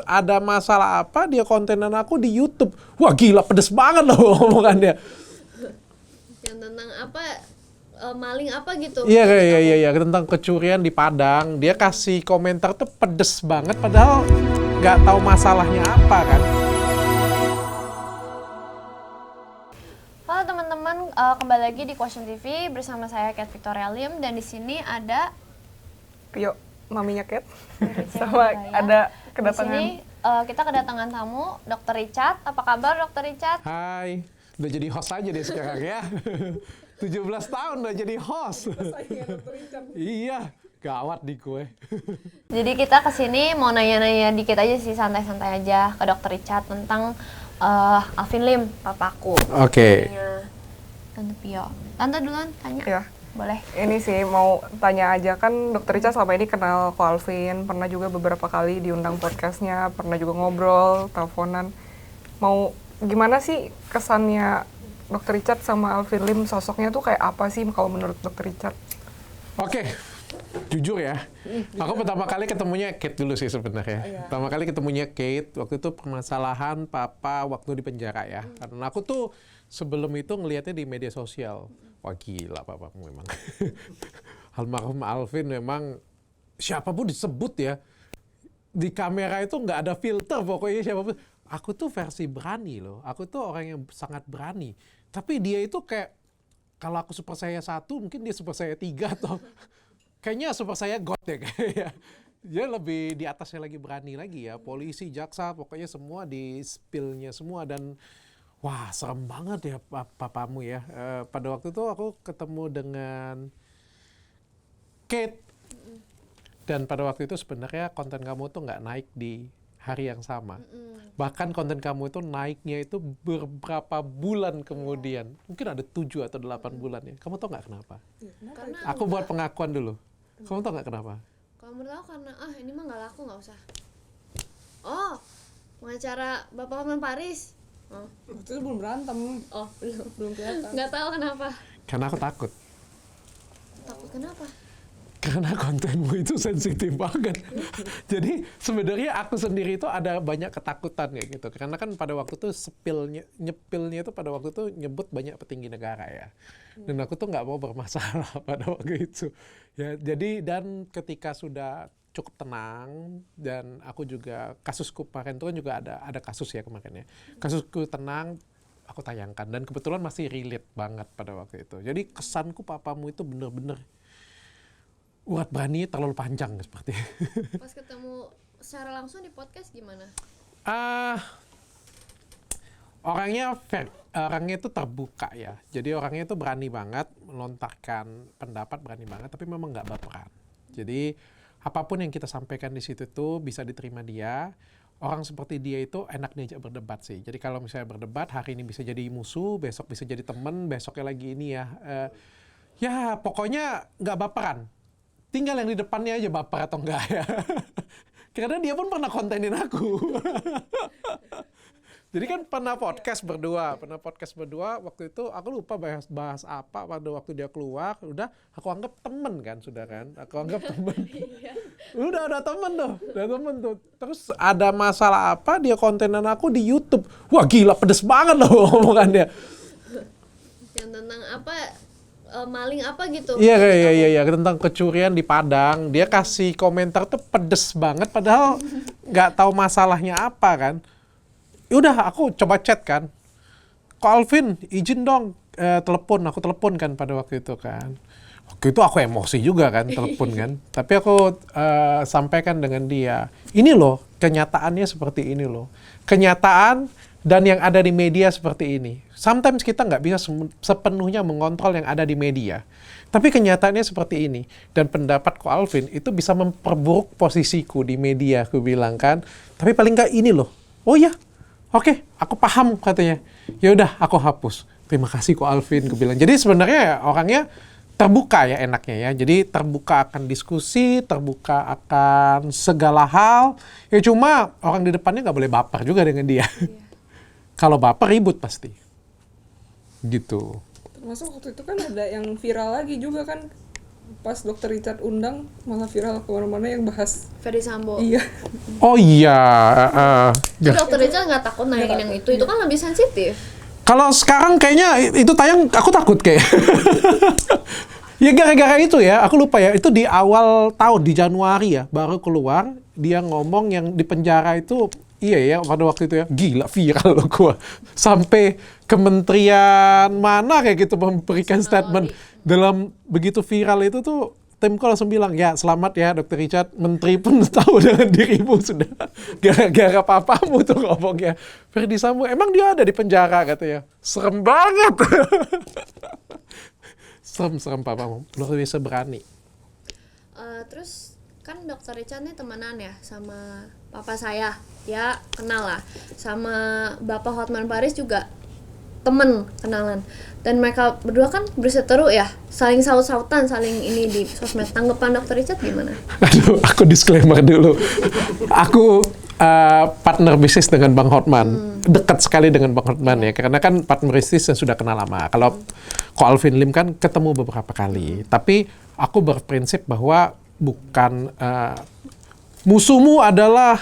ada masalah apa dia kontenan aku di YouTube. Wah gila, pedes banget loh omongannya. Yang tentang apa, maling apa gitu. Iya, tentang kecurian di Padang. Dia kasih komentar tuh pedes banget padahal nggak tahu masalahnya apa kan. Halo teman-teman, kembali lagi di Question TV bersama saya Cat Victoria Lim, dan di sini ada Pio, maminya Cat. Sama ada kedatangan. Di sini kita kedatangan tamu, Dr. Richard. Apa kabar Dr. Richard? Hai, udah jadi host aja deh sekarang ya. 17 tahun udah jadi host. Iya, gawat di gue. Jadi kita kesini mau nanya-nanya dikit aja sih, santai-santai aja ke Dr. Richard tentang Alvin Lim, papaku. Oke. Tante Pio. Tante duluan tanya. Ya, Boleh. ini sih mau tanya aja, kan Dr. Richard selama ini kenal ko Alvin, pernah juga beberapa kali diundang podcastnya, pernah juga ngobrol, teleponan. Mau gimana sih kesannya Dr. Richard sama Alvin Lim, sosoknya tuh kayak apa sih kalau menurut Dr. Richard? Oke, jujur ya, aku pertama kali ketemunya Kate dulu sih sebenarnya. Pertama kali ketemunya Kate, waktu itu permasalahan papa waktu di penjara ya. Karena aku tuh sebelum itu ngelihatnya di media sosial. Wah gila papamu memang. Almarhum Alvin memang siapapun disebut ya. Di kamera itu nggak ada filter pokoknya siapapun. Aku tuh versi berani loh, aku tuh orang yang sangat berani. Tapi dia itu kayak, kalau aku Super Saya 1, mungkin dia Super Saya 3 atau kayaknya Super Saya God ya kayak. Dia lebih di atasnya lagi, berani lagi ya. Polisi, jaksa, pokoknya semua di spill-nya semua. Dan wah serem banget ya papamu ya. Pada waktu itu aku ketemu dengan Kate. Dan pada waktu itu sebenarnya konten kamu tuh nggak naik di hari yang sama. Bahkan konten kamu itu naiknya itu beberapa bulan kemudian. Mungkin ada 7 atau 8 bulan ya. Kamu tau nggak kenapa? Karena Aku buat pengakuan dulu. Kamu tau nggak kenapa? kalau menurut aku karena ini mah nggak laku, nggak usah. Oh, pengacara Bapak Hotman Paris. Oh, Waktu itu belum berantem. oh Belum kelihatan. nggak tahu kenapa. Karena aku takut. Takut kenapa? Karena kontenmu itu sensitif banget. Jadi sebenarnya aku sendiri itu ada banyak ketakutan kayak gitu. Karena kan pada waktu itu nyepilnya itu pada waktu itu nyebut banyak petinggi negara ya. Dan aku tuh nggak mau bermasalah pada waktu itu. Ya, jadi dan ketika sudah cukup tenang, dan aku juga kasusku kemarin itu kan juga ada kasus ya kemarin ya. Kasusku tenang, aku tayangkan dan kebetulan masih relate banget pada waktu itu. Jadi kesanku papamu itu bener-bener urat berani terlalu panjang seperti. Pas ketemu secara langsung di podcast gimana? Orangnya itu terbuka ya. Jadi orangnya itu berani banget melontarkan pendapat, berani banget, tapi memang nggak baperan. Jadi apapun yang kita sampaikan di situ tuh bisa diterima dia. Orang seperti dia itu enak diajak berdebat sih. Jadi kalau misalnya berdebat, hari ini bisa jadi musuh, besok bisa jadi teman, besoknya lagi ini ya. Ya pokoknya nggak baperan. Tinggal yang di depannya aja baper atau enggak ya. Karena dia pun pernah kontenin aku. Jadi kan pernah podcast berdua waktu itu aku lupa bahas apa pada waktu dia keluar, udah aku anggap temen kan sudah kan. Aku anggap temen. udah temen tuh. Terus ada masalah apa dia kontenan aku di YouTube. Wah gila pedes banget loh omongannya. Yang tentang apa, maling apa gitu. Iya, tentang kecurian di Padang. Dia kasih komentar tuh pedes banget padahal nggak tahu masalahnya apa kan. Yaudah aku coba chat kan. Ko Alvin izin dong aku telepon kan pada waktu itu kan. Waktu itu aku emosi juga kan telepon kan. Tapi aku sampaikan dengan dia. Ini loh kenyataannya seperti ini loh. Kenyataan dan yang ada di media seperti ini. Sometimes kita nggak bisa sepenuhnya mengontrol yang ada di media. Tapi kenyataannya seperti ini. Dan pendapat ko Alvin itu bisa memperburuk posisiku di media, aku bilang kan. Tapi paling nggak ini loh. Oh ya, oke, aku paham katanya. Ya udah, aku hapus. Terima kasih ko Alvin, aku bilang. Jadi sebenarnya orangnya terbuka ya enaknya ya. Jadi terbuka akan diskusi, terbuka akan segala hal. Ya cuma orang di depannya nggak boleh baper juga dengan dia. Kalau baper ribut pasti. Gitu. Termasuk waktu itu kan ada yang viral lagi juga kan. pas dokter Richard undang malah viral kemana-mana yang bahas. Ferdi Sambo. Iya. Oh iya. Itu dokter Richard nggak takut naikin yang itu kan lebih sensitif. Kalau sekarang kayaknya itu tayang, aku takut kayak. Ya gara-gara itu ya, aku lupa ya, itu di awal tahun, di Januari ya, baru keluar, dia ngomong yang di penjara itu, iya ya, pada waktu itu ya, gila viral loh gua. Sampai kementerian mana kayak gitu memberikan statement. Dalam begitu viral itu tuh, timku langsung bilang, ya selamat ya Dr. Richard, menteri pun tahu dengan dirimu sudah. Gara-gara papamu tuh ngomongnya. Ferdi Sambo, emang dia ada di penjara katanya. Serem banget. Serem papamu, luar biasa berani. Terus kan dokter Richard nih temenan ya sama papa saya, ya kenal lah. Sama Bapak Hotman Paris juga temen kenalan. Dan mereka berdua kan berseteru ya, saling saut-sautan, saling ini di sosmed. Tanggapan dokter Richard gimana? Aduh, aku disclaimer dulu. Aku partner bisnis dengan Bang Hotman, dekat sekali dengan Bang Hotman ya, karena kan partner bisnis yang sudah kenal lama. Kalau Ko Alvin Lim kan ketemu beberapa kali, tapi aku berprinsip bahwa bukan musuhmu adalah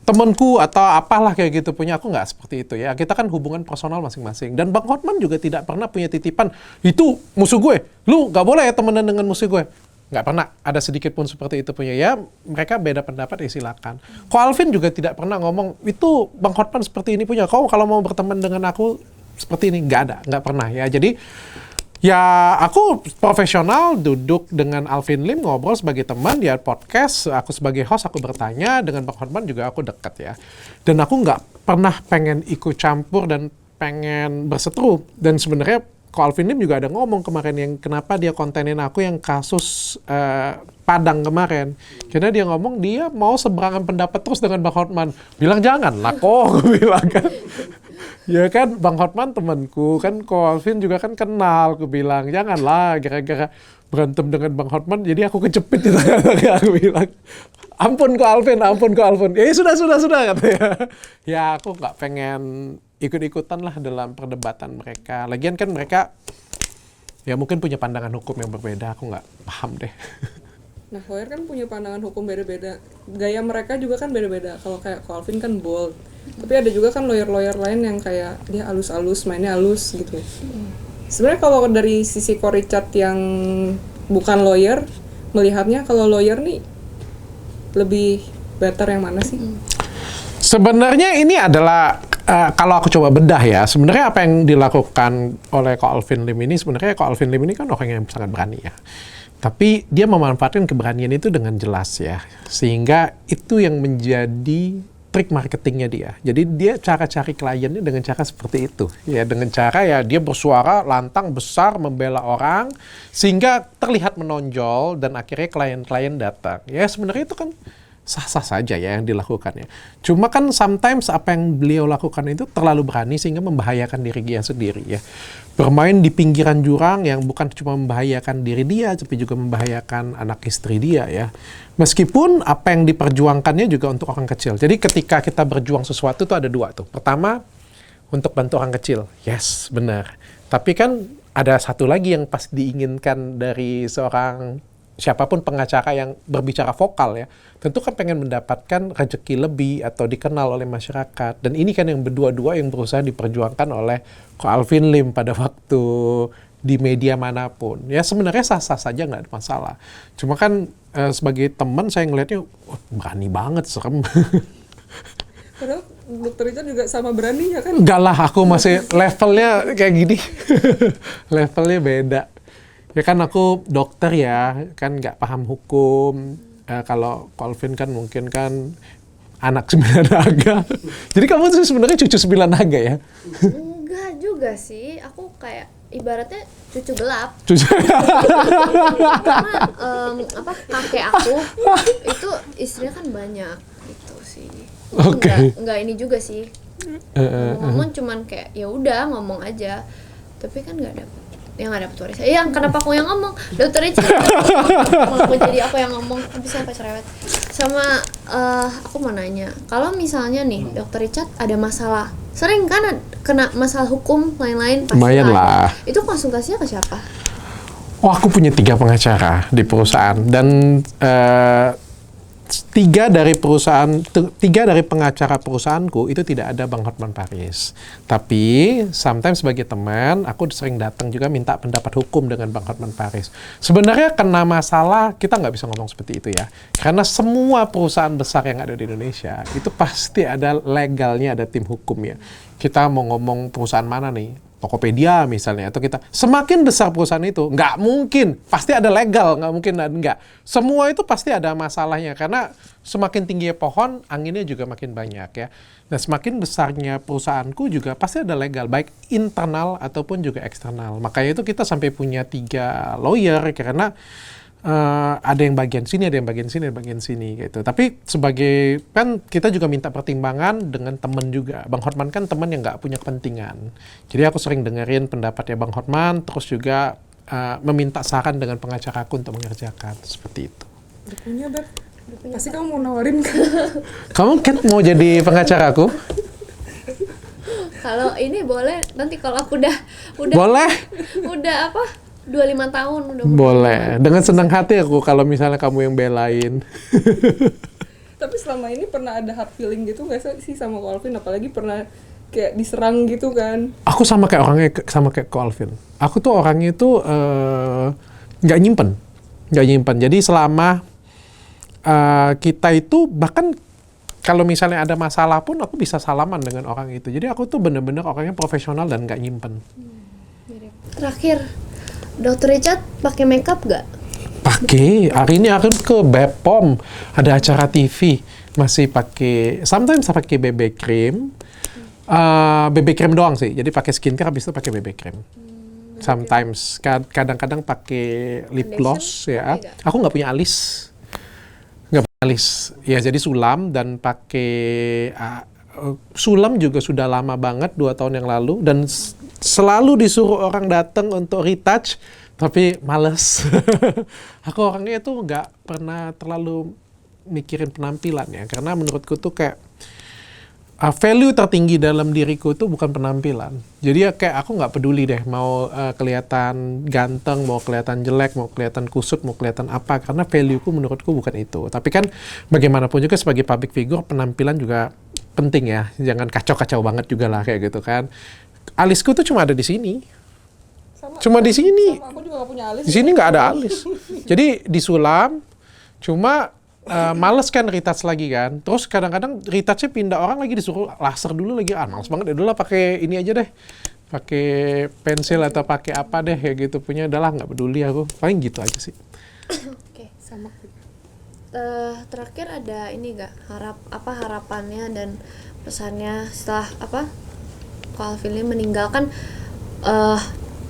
temanku atau apalah kayak gitu, punya aku nggak seperti itu ya. Kita kan hubungan personal masing-masing, dan Bang Hotman juga tidak pernah punya titipan itu musuh gue, lu nggak boleh ya temenan dengan musuh gue. Nggak pernah ada sedikit pun seperti itu punya. Ya mereka beda pendapat ya silakan. Ko Alvin juga tidak pernah ngomong itu Bang Hotman seperti ini punya, kau kalau mau berteman dengan aku seperti ini, nggak ada, nggak pernah ya. Jadi ya aku profesional duduk dengan Alvin Lim ngobrol sebagai teman dia podcast, aku sebagai host aku bertanya, dengan Bang Hotman juga aku dekat ya. Dan aku nggak pernah pengen ikut campur dan pengen berseteru. Dan sebenarnya Ko Alvin Lim juga ada ngomong kemarin yang kenapa dia kontenin aku yang kasus Padang kemarin. Karena dia ngomong dia mau seberangan pendapat terus dengan Bang Hotman. Bilang janganlah kok, gue bilang kan. Ya kan Bang Hotman temanku, kan Ko Alvin juga kan kenal. Aku bilang janganlah gara-gara berantem dengan Bang Hotman jadi aku kejepit di tengah-tengah. Aku bilang ampun Ko Alvin, ampun Ko Alvin. Ya sudah katanya. Ya aku nggak pengen ikut-ikutan lah dalam perdebatan mereka. Lagian kan mereka ya mungkin punya pandangan hukum yang berbeda, aku nggak paham deh. Nah, lawyer kan punya pandangan hukum beda-beda. Gaya mereka juga kan beda-beda. Kalau kayak Ko Alvin kan bold. Tapi ada juga kan lawyer-lawyer lain yang kayak dia halus-halus, mainnya halus gitu. Sebenarnya kalau dari sisi Ko Richard yang bukan lawyer, melihatnya kalau lawyer nih lebih better yang mana sih? Sebenarnya ini adalah kalau aku coba bedah ya, sebenarnya apa yang dilakukan oleh Ko Alvin Lim ini, sebenarnya Ko Alvin Lim ini kan orang yang sangat berani ya. Tapi dia memanfaatkan keberanian itu dengan jelas ya, sehingga itu yang menjadi trik marketingnya dia. Jadi dia cara cari kliennya dengan cara seperti itu, ya dengan cara ya dia bersuara lantang besar membela orang sehingga terlihat menonjol dan akhirnya klien-klien datang. Ya sebenarnya itu kan sah-sah saja ya yang dilakukannya. Cuma kan sometimes apa yang beliau lakukan itu terlalu berani sehingga membahayakan diri dia sendiri ya. Bermain di pinggiran jurang yang bukan cuma membahayakan diri dia, tapi juga membahayakan anak istri dia ya. Meskipun apa yang diperjuangkannya juga untuk orang kecil. Jadi ketika kita berjuang sesuatu tuh ada dua tuh. Pertama, untuk bantu orang kecil. Yes, benar. Tapi kan ada satu lagi yang pas diinginkan dari seorang siapapun pengacara yang berbicara vokal ya, tentu kan pengen mendapatkan rezeki lebih atau dikenal oleh masyarakat. Dan ini kan yang berdua-dua yang berusaha diperjuangkan oleh Ko Alvin Lim pada waktu di media manapun. Ya sebenarnya sah-sah saja, nggak ada masalah. Cuma kan sebagai teman saya ngelihatnya berani banget, serem. Padahal Dr. Richard juga sama beraninya kan? Enggak lah, aku masih levelnya kayak gini. Levelnya beda. Ya kan aku dokter ya, kan nggak paham hukum. Kalau Ko Alvin kan mungkin kan anak 9 naga. Jadi kamu tuh sebenarnya cucu 9 naga ya? Enggak juga sih, aku kayak ibaratnya cucu gelap. Cucu. Karena kakek aku itu istrinya kan banyak gitu sih. Oke. Enggak ini juga sih. Ngomong cuman kayak ya udah ngomong aja. Tapi kan nggak dapet. Yang nggak dapet waris. Yang kenapa aku yang ngomong? Dokter Richard. Aku jadi aku yang ngomong. Bisa apa cerewet. Sama aku mau nanya, kalau misalnya nih Dokter Richard ada masalah, sering kan kena masalah hukum lain-lain pasti Lumayan ada. lah. Itu konsultasinya ke siapa? Oh, aku punya 3 pengacara di perusahaan dan 3 dari pengacara perusahaanku itu tidak ada Bang Hotman Paris. Tapi sometimes sebagai teman, aku sering datang juga minta pendapat hukum dengan Bang Hotman Paris. Sebenarnya kena masalah kita nggak bisa ngomong seperti itu ya, karena semua perusahaan besar yang ada di Indonesia itu pasti ada legalnya, ada tim hukumnya. Kita mau ngomong perusahaan mana nih? Tokopedia misalnya, atau kita semakin besar perusahaan itu, nggak mungkin, pasti ada legal, nggak mungkin nggak. Semua itu pasti ada masalahnya, karena semakin tinggi pohon, anginnya juga makin banyak ya. Dan semakin besarnya perusahaanku juga pasti ada legal, baik internal ataupun juga eksternal. Makanya itu kita sampai punya 3 lawyer, karena ada yang bagian sini, ada yang bagian sini, ada yang bagian sini gitu. Tapi sebagai kan kita juga minta pertimbangan dengan teman juga. Bang Hotman kan teman yang nggak punya kepentingan. Jadi aku sering dengerin pendapatnya Bang Hotman, terus juga meminta saran dengan pengacaraku untuk mengerjakan seperti itu. Udah punya, Beb. Pasti kamu mau nawarin kan? Kamu Kat mau jadi pengacaraku? Kalau ini boleh nanti kalau aku udah Boleh. udah apa 25 tahun udah Boleh. Dengan senang hati aku kalau misalnya kamu yang belain. Tapi selama ini pernah ada hard feeling gitu nggak sih sama Ko Alvin? Apalagi pernah kayak diserang gitu kan? Aku sama kayak Ko Alvin. Aku tuh orangnya itu nggak nyimpen. Jadi selama kita itu bahkan kalau misalnya ada masalah pun aku bisa salaman dengan orang itu. Jadi aku tuh bener-bener orangnya profesional dan nggak nyimpen. Terakhir, Dr. Richard pakai makeup gak? Pakai. Hari ini aku ke Bepom, ada acara TV, masih pakai. Sometimes saya pakai BB cream, BB cream doang sih. Jadi pakai skincare, habis itu pakai BB cream. Sometimes, kadang-kadang pakai lip gloss ya. Aku nggak punya alis. Ya jadi sulam dan pakai sulam juga sudah lama banget 2 tahun yang lalu dan selalu disuruh orang datang untuk retouch tapi males. Aku orangnya itu nggak pernah terlalu mikirin penampilan ya karena menurutku tuh kayak value tertinggi dalam diriku itu bukan penampilan. Jadi ya kayak aku nggak peduli deh mau kelihatan ganteng, mau kelihatan jelek, mau kelihatan kusut, mau kelihatan apa. Karena value-ku menurutku bukan itu. Tapi kan bagaimanapun juga sebagai public figure, penampilan juga penting ya. Jangan kacau-kacau banget juga lah kayak gitu kan. Alisku tuh cuma ada di sini. Cuma di sini. Sama aku juga gak punya alis. Di sini nggak ada alis. Jadi disulam, cuma males kan retouch lagi kan. Terus kadang-kadang retouchnya pindah orang lagi disuruh laser dulu lagi. Males banget ya udahlah pakai ini aja deh. Pakai pensil atau pakai apa deh kayak gitu punya. Udahlah nggak peduli aku. Paling gitu aja sih. Oke. Sama. Terakhir ada ini gak harapannya dan pesannya setelah Ko Alvin meninggalkan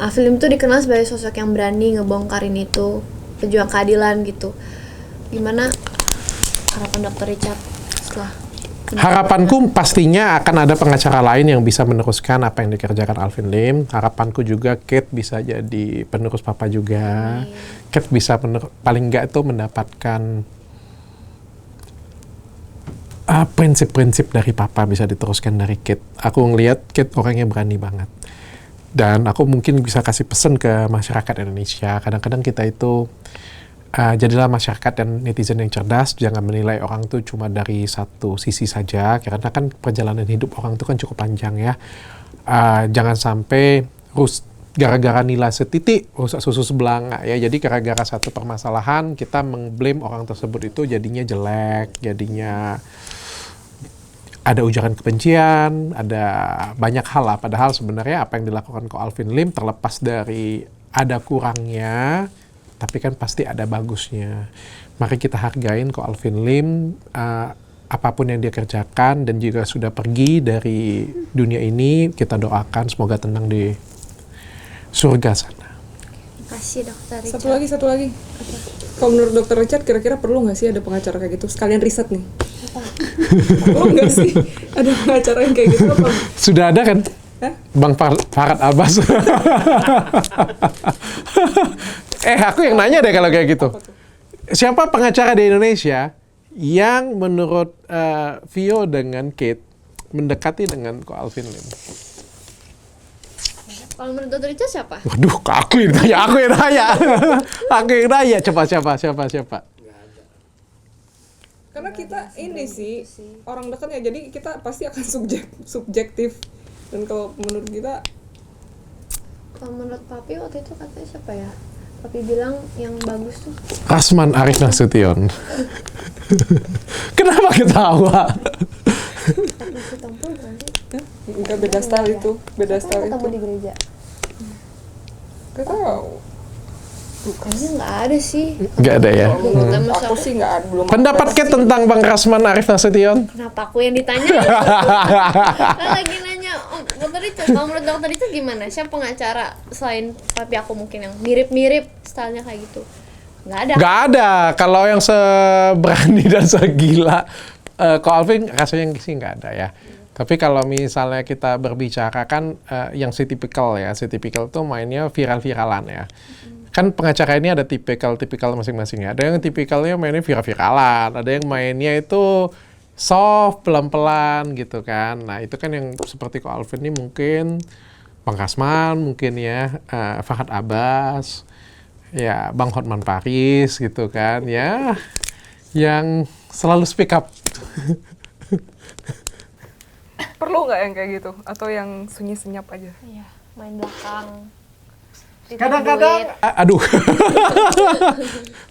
Alvin itu dikenal sebagai sosok yang berani ngebongkarin itu, pejuang keadilan gitu. Gimana harapan Dr. Richard setelah? Harapanku pastinya akan ada pengacara lain yang bisa meneruskan apa yang dikerjakan Alvin Lim. Harapanku juga Kate bisa jadi penerus Papa juga. Kate bisa paling nggak itu mendapatkan prinsip-prinsip dari Papa bisa diteruskan dari Kate. Aku ngelihat Kate orangnya berani banget. Dan aku mungkin bisa kasih pesan ke masyarakat Indonesia. Kadang-kadang kita itu jadilah masyarakat dan netizen yang cerdas, jangan menilai orang tuh cuma dari satu sisi saja, karena kan perjalanan hidup orang itu kan cukup panjang ya. Jangan sampai gara-gara nilai setitik rusak susu sebelanga ya. Jadi gara-gara satu permasalahan kita mengblame orang tersebut itu jadinya jelek, jadinya ada ujaran kebencian, ada banyak hal lah. Padahal sebenarnya apa yang dilakukan Ko Alvin Lim terlepas dari ada kurangnya, tapi kan pasti ada bagusnya. Mari kita hargain Ko Alvin Lim, apapun yang dia kerjakan dan juga sudah pergi dari dunia ini, kita doakan semoga tenang di surga sana. Terima kasih Dr. Richard. Satu lagi. Kalau menurut Dr. Richard kira-kira perlu nggak sih ada pengacara kayak gitu? Sekalian riset nih. Perlu nggak sih ada pengacara yang kayak gitu? Apa? Sudah ada kan? Hah? Bang Farhad Abbas. Aku yang nanya deh kalau kayak gitu. Siapa pengacara di Indonesia yang menurut Vio dengan Kate mendekati dengan Ko Alvin Lim? Kalau menurut Dokter Ica siapa? Waduh, aku yang tanya. Aku yang nanya. Coba siapa? Karena kita ini sih orang dekatnya, jadi kita pasti akan subjektif. Dan kalau menurut kita, Kalau menurut Papi waktu itu katanya siapa ya? Papi bilang yang bagus tuh Rasman Arif Nasution. Kenapa ketawa? Nasi Tampul bukan sih? enggak beda style itu, beda Siapa style yang ketemu itu. di gereja? Gak tahu. Kayaknya nggak ada sih. Nggak ada ya? Kalau menurut aku sih nggak ada, belum. Pendapat Kat tentang Bang Rasman Arif Nasution? Kenapa aku yang ditanya? Kan lagi nanya Dokter Ica. Kalau menurut Dokter Ica gimana? Siapa pengacara selain Papi aku mungkin yang mirip-mirip stylenya kayak gitu? Nggak ada. Nggak ada. Kalau yang seberani dan segila Ko Alvin rasanya sih nggak ada ya. Tapi kalau misalnya kita berbicara kan yang si tipikal tuh mainnya viral-viralan ya. Kan pengacara ini ada tipikal masing-masing ya. Ada yang tipikalnya mainnya viral-viralan, ada yang mainnya itu soft, pelan-pelan gitu kan. Nah itu kan yang seperti Ko Alvin ini mungkin Bang Rasman mungkin ya, Fahad Abbas, ya Bang Hotman Paris gitu kan ya, yang selalu speak up. Perlu nggak yang kayak gitu? Atau yang sunyi senyap aja? Iya, main belakang. Kadang-kadang,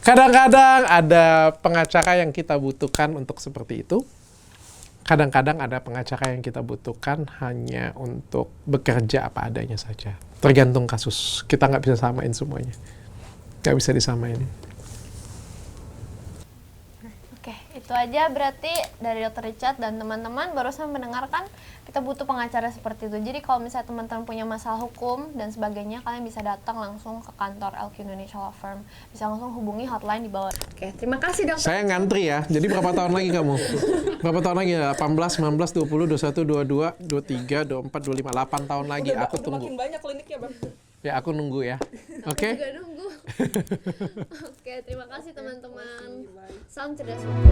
kadang-kadang ada pengacara yang kita butuhkan untuk seperti itu. Kadang-kadang ada pengacara yang kita butuhkan hanya untuk bekerja apa adanya saja. Tergantung kasus. Kita nggak bisa samain semuanya. Nggak bisa disamain. Oke, itu aja berarti dari Dr. Richard dan teman-teman barusan mendengarkan kita butuh pengacara seperti itu. Jadi kalau misalnya teman-teman punya masalah hukum dan sebagainya, kalian bisa datang langsung ke kantor LQ Indonesia Law Firm. Bisa langsung hubungi hotline di bawah. Oke, terima kasih Dokter. Saya ngantri ya. Jadi berapa tahun lagi kamu? Berapa tahun lagi? 18, 19, 20, 21, 22, 23, 24, 25, 8 tahun lagi. Aku Udah tunggu. makin banyak kliniknya, Bang. Ya, aku nunggu ya. Oke? Juga nunggu. Oke, terima kasih teman-teman. Salam cerdas hukum.